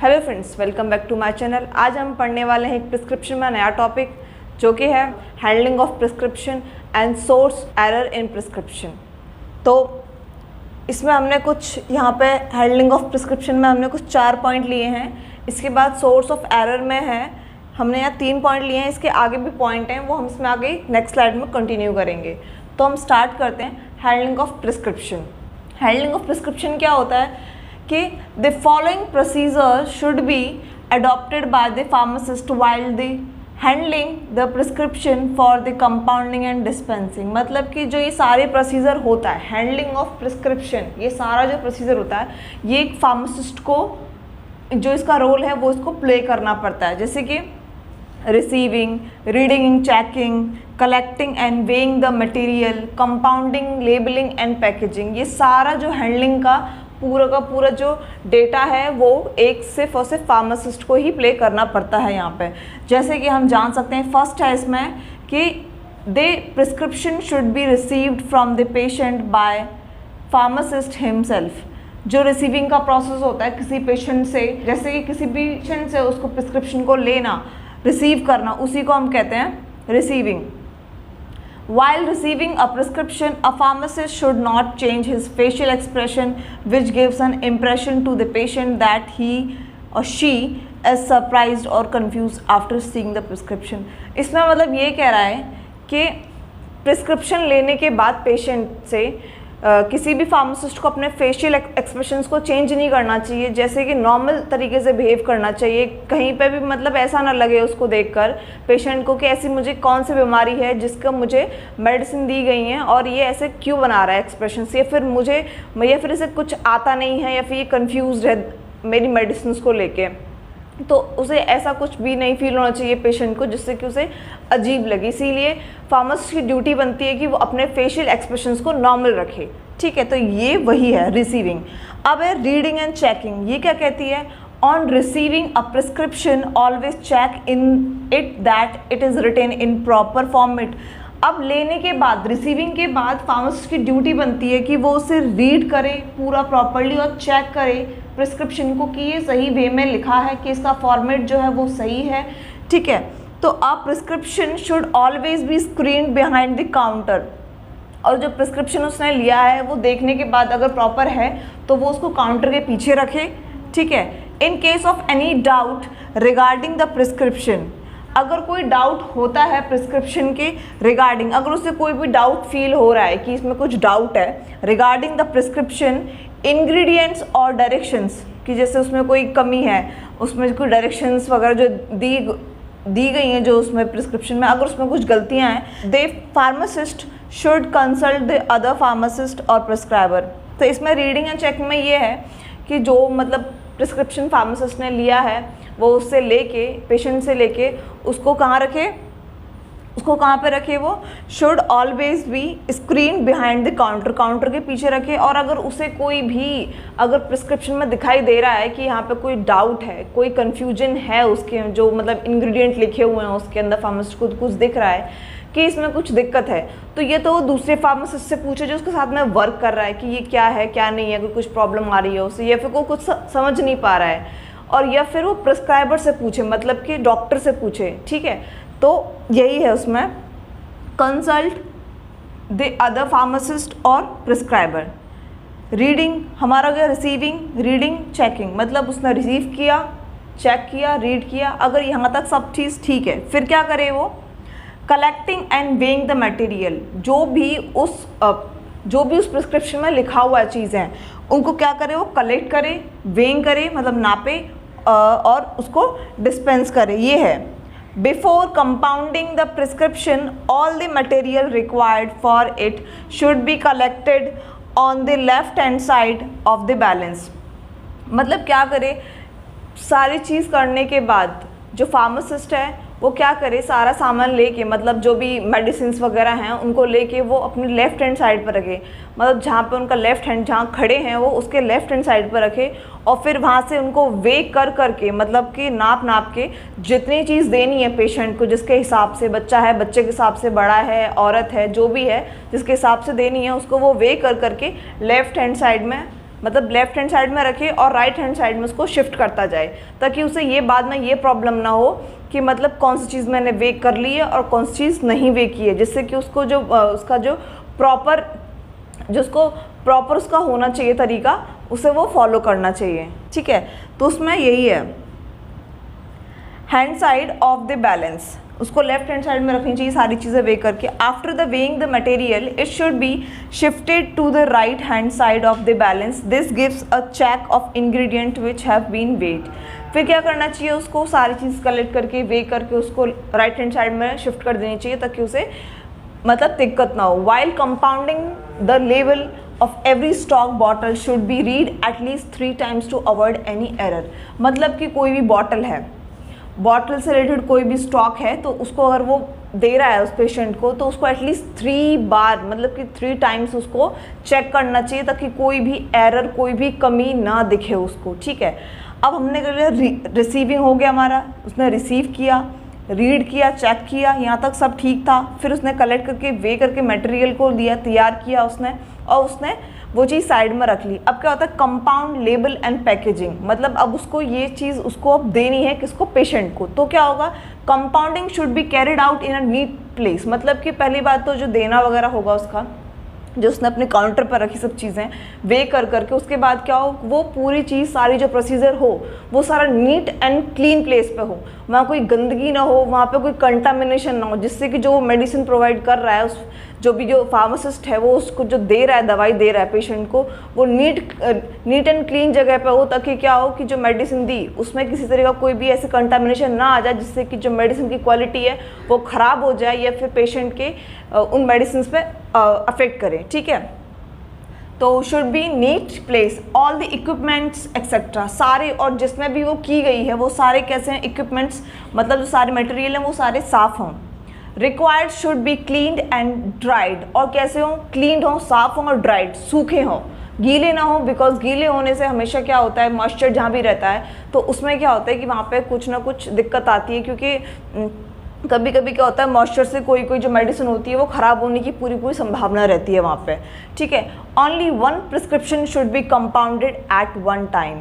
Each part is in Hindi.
Hello friends, welcome back to my channel. आज हम पढ़ने वाले हैं एक प्रिस्क्रिप्शन में नया टॉपिक जो कि है handling of prescription and source error in prescription. तो इसमें हमने कुछ यहाँ पे हैंडलिंग ऑफ प्रिस्क्रिप्शन में हमने कुछ 4 पॉइंट लिए हैं। इसके बाद सोर्स ऑफ एरर में है हमने यहाँ 3 पॉइंट लिए हैं। इसके आगे भी पॉइंट हैं, वो हम इसमें आगे नेक्स्ट स्लाइड में कंटिन्यू करेंगे। तो हम स्टार्ट करते हैं handling of prescription. Handling of prescription क्या होता है कि the following procedure should be adopted by the pharmacist while the handling the prescription for the compounding and dispensing. मतलब कि जो ये सारे प्रोसीजर होता है हैंडलिंग ऑफ प्रिस्क्रिप्शन, ये सारा जो प्रोसीजर होता है ये एक फार्मासिस्ट को जो इसका रोल है वो इसको प्ले करना पड़ता है। जैसे कि receiving, reading and checking, collecting and weighing the material, compounding, labelling and packaging. ये सारा जो हैंडलिंग का पूरा जो डेटा है वो एक सिर्फ और सिर्फ फार्मासिस्ट को ही प्ले करना पड़ता है यहाँ पे। जैसे कि हम जान सकते हैं फर्स्ट है इसमें कि the prescription should be received from the patient bye pharmacist himself. जो रिसीविंग का प्रोसेस होता है किसी पेशेंट से, जैसे कि किसी पेशेंट से उसको प्रिस्क्रिप्शन को लेना, रिसीव करना, उसी को हम कहते हैं receiving. While receiving a prescription, a pharmacist should not change his facial expression, which gives an impression to the patient that he or she is surprised or confused after seeing the prescription. इसमें मतलब ये कह रहा है कि प्रिस्क्रिप्शन लेने के बाद पेशेंट से किसी भी फार्मासिस्ट को अपने फेशियल एक्सप्रेशंस को चेंज नहीं करना चाहिए। जैसे कि नॉर्मल तरीके से बिहेव करना चाहिए। कहीं पे भी मतलब ऐसा ना लगे उसको देखकर पेशेंट को कि ऐसी मुझे कौन सी बीमारी है जिसका मुझे मेडिसिन दी गई है और ये ऐसे क्यों बना रहा है एक्सप्रेशंस, या फिर इसे कुछ आता नहीं है, या फिर ये कन्फ्यूज़ है मेरी मेडिसिन को लेके। तो उसे ऐसा कुछ भी नहीं फील होना चाहिए पेशेंट को जिससे कि उसे अजीब लगे। इसीलिए फार्मासिस्ट की ड्यूटी बनती है कि वो अपने फेशियल एक्सप्रेशंस को नॉर्मल रखे। ठीक है, तो ये वही है रिसीविंग। अब है रीडिंग एंड चेकिंग। ये क्या कहती है? On receiving a prescription always check in it that it is written in proper format. अब लेने के बाद, रिसीविंग के बाद फार्मासिस्ट की ड्यूटी बनती है कि वो उसे रीड करे पूरा प्रॉपरली और चेक करे प्रिस्क्रिप्शन को कि ये सही वे में लिखा है, कि इसका फॉर्मेट जो है वो सही है। ठीक है, तो a prescription should always be screened behind the counter. और जो प्रिस्क्रिप्शन उसने लिया है वो देखने के बाद अगर प्रॉपर है तो वो उसको काउंटर के पीछे रखे। ठीक है, in case of any doubt regarding the prescription, अगर कोई डाउट होता है प्रिस्क्रिप्शन के रिगार्डिंग, अगर उसे कोई भी डाउट फील हो रहा है कि इसमें कुछ डाउट है रिगार्डिंग द प्रिस्क्रिप्शन, इंग्रेडिएंट्स और डायरेक्शंस, कि जैसे उसमें कोई कमी है, उसमें कोई डायरेक्शंस वगैरह जो दी गई हैं जो उसमें प्रिस्क्रिप्शन में, अगर उसमें कुछ गलतियां हैं, they pharmacist should consult the other pharmacist और प्रिस्क्राइबर। तो इसमें रीडिंग एंड चेकिंग में ये है कि जो मतलब प्रिस्क्रिप्शन फार्मासिस्ट ने लिया है वो उससे लेके, पेशेंट से लेके उसको कहाँ रखे, उसको कहाँ पे रखे, वो should always be screen behind the counter, counter के पीछे रखे। और अगर उसे कोई भी अगर प्रिस्क्रिप्शन में दिखाई दे रहा है कि यहाँ पे कोई डाउट है, कोई कन्फ्यूजन है उसके जो मतलब इंग्रेडिएंट लिखे हुए हैं उसके अंदर, फार्मासिस्ट को कुछ दिख रहा है कि इसमें कुछ दिक्कत है, तो ये तो वो दूसरे फार्मासिस्ट से पूछे जो उसके साथ में वर्क कर रहा है कि ये क्या है क्या नहीं है, अगर कुछ प्रॉब्लम आ रही है उसे, या फिर को कुछ समझ नहीं पा रहा है, और या फिर वो प्रिस्क्राइबर से पूछे, मतलब कि डॉक्टर से पूछे। ठीक है, तो यही है उसमें कंसल्ट द अदर फार्मासिस्ट और प्रिस्क्राइबर। रीडिंग हमारा गया रिसीविंग, रीडिंग, चेकिंग, मतलब उसने रिसीव किया, चेक किया, रीड किया, अगर यहाँ तक सब चीज़ ठीक है फिर क्या करे वो collecting and weighing the material. जो भी उस प्रिस्क्रिप्शन में लिखा हुआ चीज़ है उनको क्या करे, वो कलेक्ट करे, वेइंग करे मतलब नापे, और उसको डिस्पेंस करे। ये है before compounding the prescription all the material required for it should be collected on the left hand side of the balance. मतलब क्या करे, सारी चीज़ करने के बाद जो फार्मासिस्ट है वो क्या करे, सारा सामान लेके, मतलब जो भी मेडिसिन्स वगैरह हैं उनको लेके वो अपनी लेफ़्ट हैंड साइड पर रखे, मतलब जहाँ पे उनका लेफ़्ट हैंड जहाँ खड़े हैं वो उसके लेफ़्ट हैंड साइड पर रखे, और फिर वहाँ से उनको वे करके मतलब कि नाप के जितनी चीज़ देनी है पेशेंट को, जिसके हिसाब से, बच्चा है बच्चे के हिसाब से, बड़ा है औरत है, जो भी है जिसके हिसाब से देनी है उसको वो वे करके लेफ़्ट हैंड साइड में मतलब लेफ्ट हैंड साइड में रखे और राइट हैंड साइड में उसको शिफ्ट करता जाए, ताकि उसे ये बाद में ये प्रॉब्लम ना हो कि मतलब कौन सी चीज़ मैंने वे कर ली है और कौन सी चीज़ नहीं वे की है, जिससे कि उसको जो उसका जो प्रॉपर उसका होना चाहिए तरीका, उसे वो फॉलो करना चाहिए। ठीक है, तो उसमें यही है hand side of the balance, उसको लेफ्ट हैंड साइड में रखनी चाहिए सारी चीज़ें वे करके। After the weighing the material it should be shifted to the right hand side of the balance, this gives a check of ingredient which have been weight. फिर क्या करना चाहिए, उसको सारी चीज़ कलेक्ट करके वे करके उसको राइट हैंड साइड में शिफ्ट कर देनी चाहिए, ताकि उसे मतलब दिक्कत ना हो। While compounding the level of every stock bottle should be read at least 3 times to avoid any error. मतलब कि कोई भी बॉटल है, बॉटल से रिलेटेड कोई भी स्टॉक है, तो उसको अगर वो दे रहा है उस पेशेंट को, तो उसको एटलीस्ट 3 बार मतलब कि 3 times उसको चेक करना चाहिए, ताकि कोई भी एरर, कोई भी कमी ना दिखे उसको। ठीक है, अब हमने कर लिया रिसीविंग हो गया हमारा, उसने रिसीव किया, रीड किया, चेक किया, यहाँ तक सब ठीक था। फिर उसने कलेक्ट करके वे करके मटेरियल को दिया, तैयार किया उसने, और उसने वो चीज़ साइड में रख ली। अब क्या होता है, कंपाउंड लेबल एंड पैकेजिंग, मतलब अब उसको ये चीज़ उसको अब देनी है किसको, पेशेंट को। तो क्या होगा, compounding should be carried out in a neat place, मतलब कि पहली बात तो जो देना वगैरह होगा उसका, जो उसने अपने काउंटर पर रखी सब चीज़ें वे कर करके, उसके बाद क्या हो, वो पूरी चीज़ सारी जो प्रोसीजर हो वो सारा नीट एंड क्लीन प्लेस पे हो, वहाँ कोई गंदगी ना हो, वहाँ पे कोई कंटामिनेशन ना हो, जिससे कि जो मेडिसिन प्रोवाइड कर रहा है उस जो फार्मासिस्ट है वो उसको जो दे रहा है, दवाई दे रहा है पेशेंट को, वो नीट एंड क्लीन जगह पे हो, ताकि क्या हो कि जो मेडिसिन दी उसमें किसी तरह का कोई भी ऐसे कंटामिनेशन ना आ जाए, जिससे कि जो मेडिसिन की क्वालिटी है वो ख़राब हो जाए या फिर पेशेंट के उन मेडिसिन पे अफेक्ट करे। ठीक है, तो should be neat place, all the equipments etcetera, सारे और जिसमें भी वो की गई है वो सारे कैसे हैं, इक्विपमेंट्स मतलब जो सारे मटेरियल हैं वो सारे साफ़ हों। Required should be cleaned and dried, और कैसे हों, क्लीन्ड हों, साफ़ हों और ड्राइड, सूखे हों, गीले ना हो, बिकॉज गीले होने से हमेशा क्या होता है, मॉइस्चर जहाँ भी रहता है तो उसमें क्या होता है कि वहाँ पे कुछ ना कुछ दिक्कत आती है, क्योंकि कभी कभी क्या होता है मॉइस्चर से कोई जो मेडिसिन होती है वो ख़राब होने की पूरी संभावना रहती है वहाँ पे। ठीक है, only 1 prescription should be compounded at 1 time.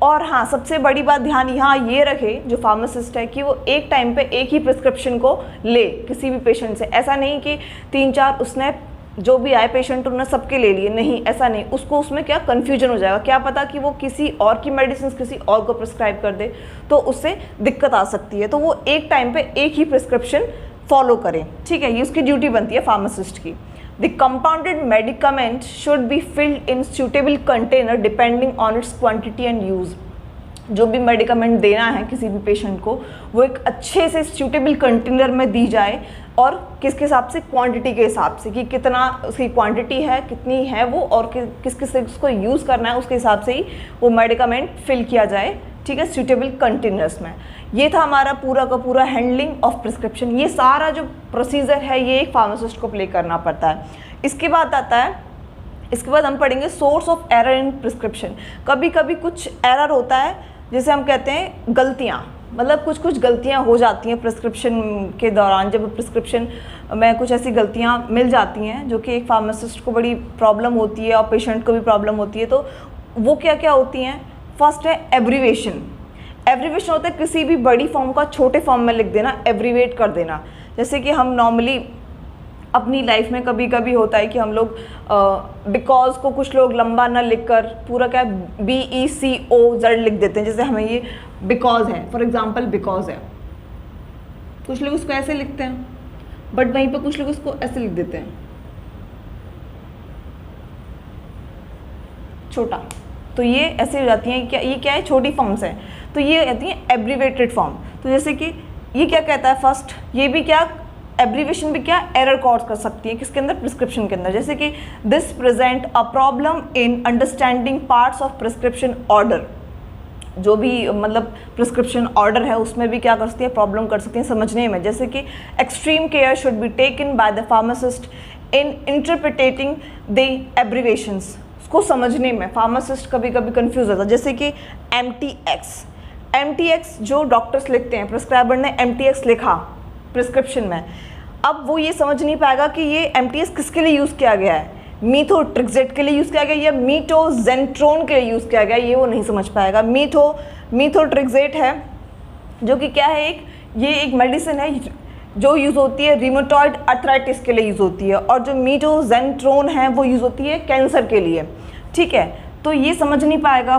और हाँ, सबसे बड़ी बात ध्यान यहाँ ये रखे जो फार्मासिस्ट है कि वो एक टाइम पे एक ही प्रिस्क्रिप्शन को ले किसी भी पेशेंट से, ऐसा नहीं कि 3-4 उसने जो भी आए पेशेंट उन्होंने सबके ले लिए, नहीं, ऐसा नहीं, उसको उसमें क्या कन्फ्यूजन हो जाएगा, क्या पता कि वो किसी और की मेडिसिन किसी और को प्रिस्क्राइब कर दे, तो उससे दिक्कत आ सकती है। तो वो एक टाइम पे एक ही प्रिस्क्रिप्शन फॉलो करें। ठीक है, ये उसकी ड्यूटी बनती है फार्मासिस्ट की। The compounded medicament should be filled in suitable container depending on it's quantity and use. जो भी मेडिकामेंट देना है किसी भी पेशेंट को वो एक अच्छे से सूटेबल कंटेनर में दी जाए, और किसके हिसाब से, क्वांटिटी के हिसाब से कि कितना उसकी क्वांटिटी है, कितनी है वो, और किस किस से उसको यूज़ करना है, उसके हिसाब से ही वो मेडिकामेंट फिल किया जाए। ठीक है, सूटेबल कंटेनर्स में। ये था हमारा पूरा का पूरा हैंडलिंग ऑफ प्रिस्क्रिप्शन। ये सारा जो प्रोसीजर है ये एक फार्मासिस्ट को प्ले करना पड़ता है। इसके बाद आता है, इसके बाद हम पढ़ेंगे source of error in prescription. कभी कभी कुछ एरर होता है, जैसे हम कहते हैं गलतियाँ, मतलब कुछ गलतियाँ हो जाती हैं प्रिस्क्रिप्शन के दौरान। जब प्रिस्क्रिप्शन में कुछ ऐसी गलतियाँ मिल जाती हैं जो कि एक फार्मासिस्ट को बड़ी प्रॉब्लम होती है और पेशेंट को भी प्रॉब्लम होती है, तो वो क्या क्या होती हैं। फर्स्ट है एब्रीवेशन। एब्रीवेशन होता है किसी भी बड़ी फॉर्म का छोटे फॉर्म में लिख देना, एब्रीवेट कर देना। जैसे कि हम नॉर्मली अपनी लाइफ में कभी कभी होता है कि हम लोग बिकॉज को कुछ लोग लंबा ना लिखकर पूरा क्या BECOZ लिख देते हैं। जैसे हमें ये बिकॉज है, फॉर एग्जांपल बिकॉज है, कुछ लोग उसको ऐसे लिखते हैं, बट वहीं पे कुछ लोग उसको ऐसे लिख देते हैं छोटा, तो ये ऐसे हो जाती हैं। क्या ये क्या है, छोटी फॉर्म्स हैं, तो ये आती है एब्रीवेटेड फॉर्म। तो जैसे कि ये क्या कहता है, फर्स्ट ये भी क्या एब्रीवेशन भी क्या एरर कॉज कर सकती है, किसके अंदर, प्रिस्क्रिप्शन के अंदर। जैसे कि this present a problem in understanding parts of prescription order. जो भी मतलब प्रिस्क्रिप्शन ऑर्डर है उसमें भी क्या कर सकती है, प्रॉब्लम कर सकती है समझने में। जैसे कि extreme care should be taken by the pharmacist in interpreting the abbreviations. उसको समझने में फार्मासिस्ट कभी कभी कंफ्यूज होता है। जैसे कि MTX जो डॉक्टर्स लिखते हैं, प्रिस्क्राइबर ने MTX लिखा प्रिस्क्रिप्शन में, अब वो ये समझ नहीं पाएगा कि ये MTX किसके लिए यूज़ किया गया है। मीथोट्रिक्सेट के लिए यूज़ किया गया या मीटोजेंट्रोन के लिए यूज़ किया गया, ये वो नहीं समझ पाएगा। मीथोट्रिक्सेट है जो कि क्या है, ये एक मेडिसिन है जो यूज़ होती है रिमेटॉइड अर्थराइटिस के लिए यूज़ होती है, और जो मीटोजेंट्रोन है वो यूज़ होती है कैंसर के लिए। ठीक है, तो ये समझ नहीं पाएगा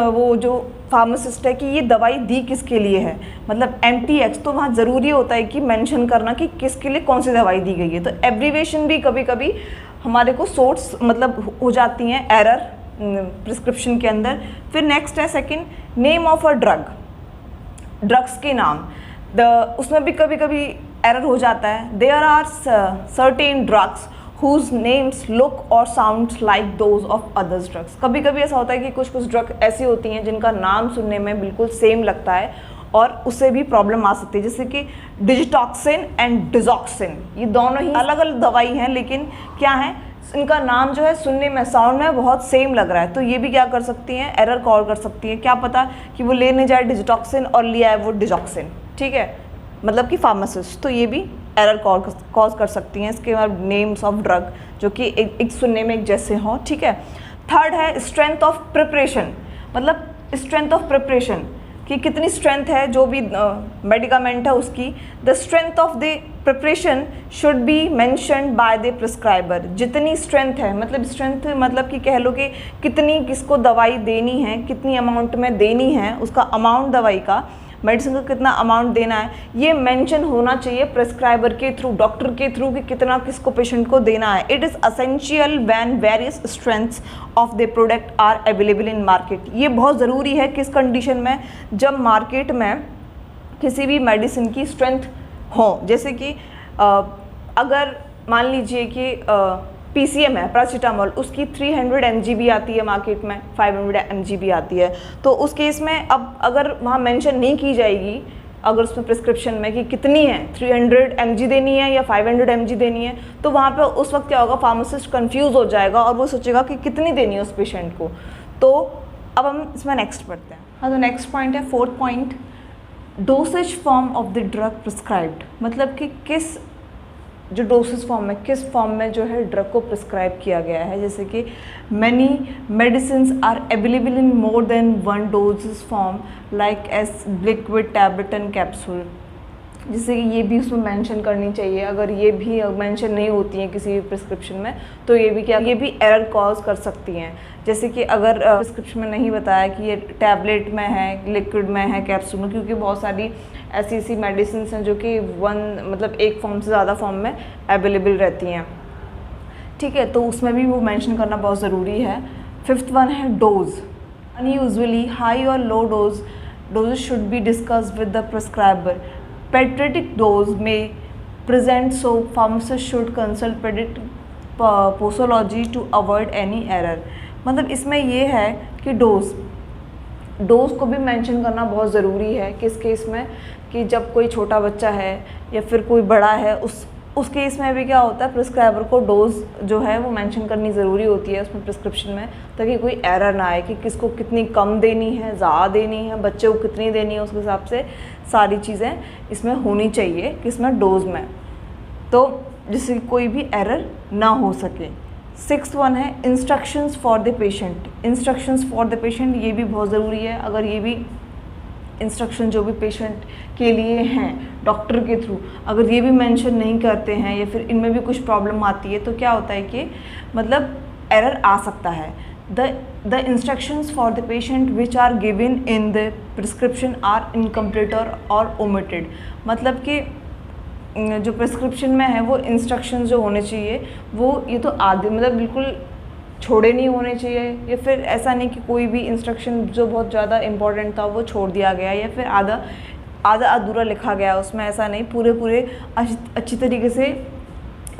वो जो फार्मासिस्ट है कि ये दवाई दी किसके लिए है, मतलब MTX, तो वहाँ ज़रूरी होता है कि मेंशन करना कि किसके लिए कौन सी दवाई दी गई है। तो एब्रीवेशन भी कभी कभी हमारे को सोर्स मतलब हो जाती हैं एरर प्रिस्क्रिप्शन के अंदर। फिर नेक्स्ट है second, name of a drug, drugs के नाम, उसमें भी कभी कभी एरर हो जाता है। There are certain drugs whose names look or sounds like those of others drugs। कभी कभी ऐसा होता है कि कुछ ड्रग ऐसी होती हैं जिनका नाम सुनने में बिल्कुल सेम लगता है और उससे भी प्रॉब्लम आ सकती है, जैसे कि डिजिटॉक्सिन एंड डिजॉक्सिन, ये दोनों ही अलग अलग दवाई हैं, लेकिन क्या है, इनका नाम जो है सुनने में साउंड में बहुत सेम लग रहा है। तो ये भी क्या कर सकती हैं, एरर कॉल कर सकती है। क्या पता कि वो लेने जाए डिजिटॉक्सिन और लिया है वो डिजॉक्सिन, ठीक है, मतलब कि फार्मासिस्ट, तो ये भी एरर कॉज कर सकती हैं इसके बाद नेम्स ऑफ ड्रग जो कि एक सुनने में एक जैसे हों। ठीक है, थर्ड है स्ट्रेंथ ऑफ प्रिपरेशन, मतलब स्ट्रेंथ ऑफ प्रिपरेशन कि कितनी स्ट्रेंथ है जो भी मेडिकामेंट है उसकी। The strength of the preparation should be mentioned by the prescriber. जितनी स्ट्रेंथ है, मतलब स्ट्रेंथ मतलब कि कह लो कि कितनी किसको दवाई देनी है, कितनी अमाउंट में देनी है, उसका अमाउंट दवाई का, मेडिसिन को कितना अमाउंट देना है, ये मेंशन होना चाहिए प्रिस्क्राइबर के थ्रू, डॉक्टर के थ्रू कि कितना किसको पेशेंट को देना है। It is essential when various strengths of the product are available in market. ये बहुत ज़रूरी है किस कंडीशन में, जब मार्केट में किसी भी मेडिसिन की स्ट्रेंथ हो, जैसे कि अगर मान लीजिए कि PCM है पैरासीटामोल, उसकी 300 mg भी आती है मार्केट में, 500 mg भी आती है, तो उस केस में अब अगर वहाँ मेंशन नहीं की जाएगी अगर उसमें प्रिस्क्रिप्शन में कि कितनी है, 300 mg देनी है या 500 mg देनी है, तो वहाँ पे उस वक्त क्या होगा, फार्मासिस्ट कंफ्यूज हो जाएगा और वो सोचेगा कि कितनी देनी है उस पेशेंट को। तो अब हम इसमें नेक्स्ट पढ़ते हैं। हाँ, तो नेक्स्ट पॉइंट है, fourth point, dosage form of the drug prescribed, मतलब कि किस जो डोसेज फॉर्म में, किस फॉर्म में जो है ड्रग को प्रिस्क्राइब किया गया है। जैसे कि many medicines are available in more than one doses form like as liquid, tablet and capsule. जैसे कि ये भी उसमें मेंशन करनी चाहिए, अगर ये भी मेंशन नहीं होती हैं किसी भी प्रिस्क्रिप्शन में तो ये भी क्या, ये भी एरर कॉज कर सकती हैं। जैसे कि अगर प्रिस्क्रिप्शन में नहीं बताया कि ये टैबलेट में है, लिक्विड में है, कैप्सूल में, क्योंकि बहुत सारी ऐसी मेडिसिन हैं जो कि मतलब एक फॉर्म से ज़्यादा फॉर्म में अवेलेबल रहती हैं। ठीक है, तो उसमें भी वो मेंशन करना बहुत ज़रूरी है। फिफ्थ वन है डोज, अनयूजुअली हाई और low doses should be discussed with the prescriber. Pediatric dose may present, so pharmacist should consult pediatric posology to avoid any error। मतलब इसमें ये है कि डोज को भी मेंशन करना बहुत ज़रूरी है। किस केस में, कि जब कोई छोटा बच्चा है या फिर कोई बड़ा है, उस केस में भी क्या होता है, प्रिस्क्राइबर को डोज जो है वो मेंशन करनी ज़रूरी होती है उसमें प्रिस्क्रिप्शन में, ताकि कोई एरर ना आए कि किसको कितनी कम देनी है, ज़्यादा देनी है, बच्चे को कितनी देनी है, उसके हिसाब से सारी चीज़ें इसमें होनी चाहिए किसमें, डोज में, तो जिससे कोई भी एरर ना हो सके। सिक्स्थ वन है instructions for the patient. Instructions for the patient ये भी बहुत ज़रूरी है। अगर ये भी इंस्ट्रक्शन जो भी पेशेंट के लिए हैं डॉक्टर के थ्रू, अगर ये भी मेंशन नहीं करते हैं या फिर इनमें भी कुछ प्रॉब्लम आती है, तो क्या होता है कि मतलब एरर आ सकता है। The instructions for the patient which are given in the prescription are incomplete और ओमिटेड। मतलब कि जो प्रिस्क्रिप्शन में है वो इंस्ट्रक्शंस जो होने चाहिए वो ये तो आधे मतलब बिल्कुल छोड़े नहीं होने चाहिए, या फिर ऐसा नहीं कि कोई भी इंस्ट्रक्शन जो बहुत ज़्यादा इम्पोर्टेंट था वो छोड़ दिया गया या फिर आधा अधूरा लिखा गया उसमें, ऐसा नहीं, पूरे अच्छी तरीके से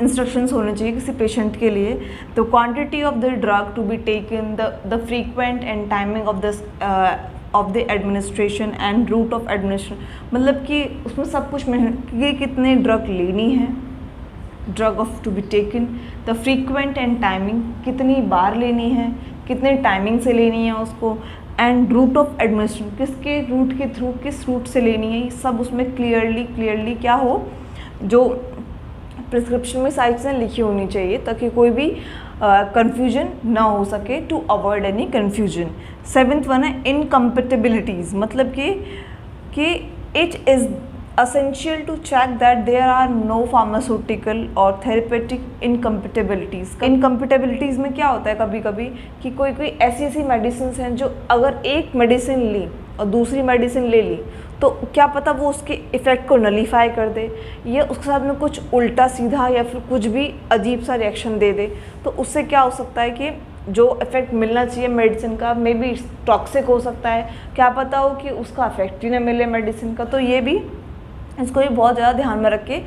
इंस्ट्रक्शंस होने चाहिए किसी पेशेंट के लिए। तो quantity of the drug to be taken, the frequent and timing of the administration and route of administration, मतलब कि उसमें सब कुछ कि कितने ड्रग लेनी है, drug of to be taken, the frequent and timing, कितनी बार लेनी है, कितने टाइमिंग से लेनी है उसको, एंड रूट ऑफ एडमिनिस्ट्रेशन, किसके रूट के थ्रू, किस रूट से लेनी है, ये सब उसमें क्लियरली क्या हो, जो प्रिस्क्रिप्शन में सारी चीज़ें लिखी होनी चाहिए, ताकि कोई भी कन्फ्यूजन ना हो सके, to avoid any confusion. 7th one है इनकम्पेटिबिलिटीज़, मतलब कि it is essential to check that there are no pharmaceutical और therapeutic incompatibilities। incompatibilities में क्या होता है कभी कभी कि कोई ऐसी मेडिसिन हैं जो अगर एक मेडिसिन ली और दूसरी मेडिसिन ले ली तो क्या पता वो उसके इफ़ेक्ट को नलीफाई कर दे, या उसके साथ में कुछ उल्टा सीधा या फिर कुछ भी अजीब सा रिएक्शन दे दे। तो उससे क्या हो सकता है कि जो इफ़ेक्ट मिलना चाहिए मेडिसिन का मे बी टॉक्सिक हो सकता है, क्या पता हो कि उसका इफेक्ट ही ना मिले मेडिसिन का। तो ये भी इसको ये बहुत ज़्यादा ध्यान में रख के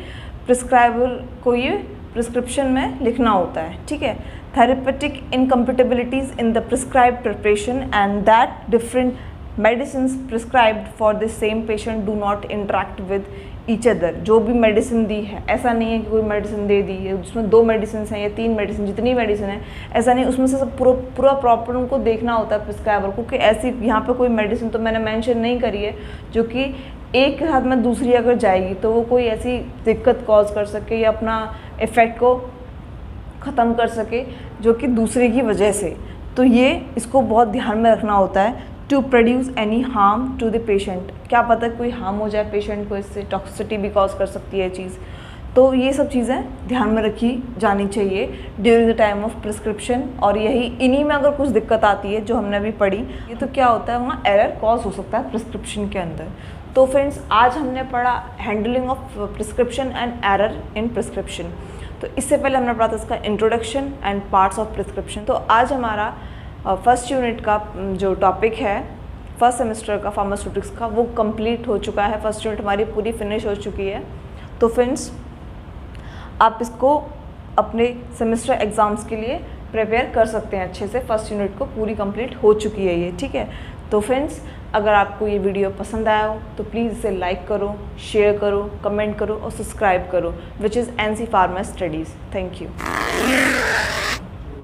प्रिस्क्राइबर को ये प्रिस्क्रिप्शन में लिखना होता है, ठीक है। Therapeutic incompatibilities in the prescribed preparation and that different medicine prescribed for the same patient do not interact with each other. जो भी मेडिसिन दी है, ऐसा नहीं है कि कोई मेडिसिन दे दी है उसमें 2 मेडिसिन हैं या 3 मेडिसिन, जितनी मेडिसिन है ऐसा नहीं, उसमें से सब पूरा प्रॉपर उनको देखना होता है प्रिस्क्राइबर को कि ऐसी यहाँ पे कोई मेडिसिन तो मैंने मेंशन नहीं करी है जो कि एक के साथ में दूसरी अगर जाएगी तो वो कोई ऐसी दिक्कत कॉज कर सके या अपना इफ़ेक्ट को ख़त्म कर सके जो कि दूसरे की वजह से। तो ये इसको बहुत ध्यान में रखना होता है। To produce any harm to the patient, क्या पता कोई हार्म हो जाए पेशेंट को, इससे टॉक्सिसिटी भी कॉज कर सकती है चीज़। तो ये सब चीज़ें ध्यान में रखी जानी चाहिए during the time of prescription. और यही इन्हीं में अगर कुछ दिक्कत आती है जो हमने अभी पढ़ी, ये तो क्या होता है वहाँ एरर कॉज हो सकता है प्रिस्क्रिप्शन के अंदर। तो फ्रेंड्स आज हमने पढ़ा handling of prescription and error in prescription. तो इससे पहले हमने पढ़ा था इसका introduction and parts of prescription. तो आज हमारा फर्स्ट यूनिट का जो टॉपिक है फर्स्ट सेमेस्टर का फार्मास्यूटिक्स का वो कंप्लीट हो चुका है। फर्स्ट यूनिट हमारी पूरी फिनिश हो चुकी है। तो फ्रेंड्स आप इसको अपने सेमेस्टर एग्ज़ाम्स के लिए प्रिपेयर कर सकते हैं अच्छे से। फर्स्ट यूनिट को पूरी कंप्लीट हो चुकी है ये, ठीक है। तो फ्रेंड्स अगर आपको ये वीडियो पसंद आया हो तो प्लीज़ इसे लाइक करो, शेयर करो, कमेंट करो और सब्सक्राइब करो, which is NC Pharma Studies। Thank you.